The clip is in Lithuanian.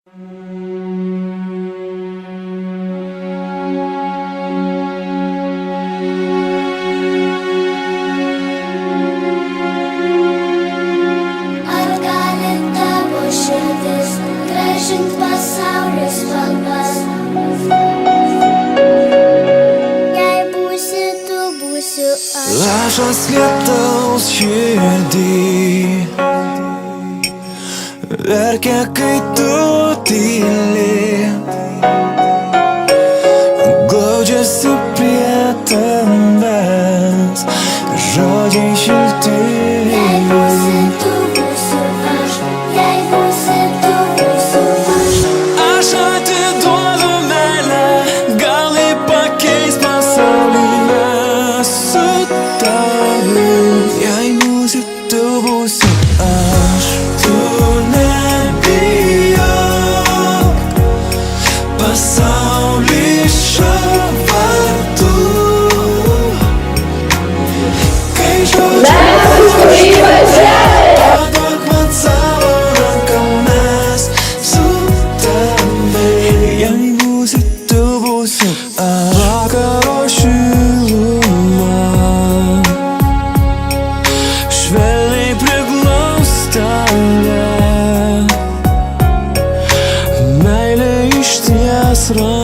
Ar gali tavo širdis grąžint pasaulio spalvas? Jei būsi tu, būsiu aš. Lašas lietaus širdį verkia, kai tu tyli, glaudžiasi prie tavęs žodžiai šilti. Jei būsi tu, būsiu aš. Jei būsi tu, būsiu aš. Aš atiduodu meilę, gal ji pakeis pasaulį. Mes su tavim. Jei būsi tu, būsiu aš. Tu nebijok, pasaulis šiuo vardu. Kai paduok man savo ranką, mes su tavim. Jei būsi tu, būsiu aš. Vakaro šiluma švelniai priglaus tave, meilė išties ranką.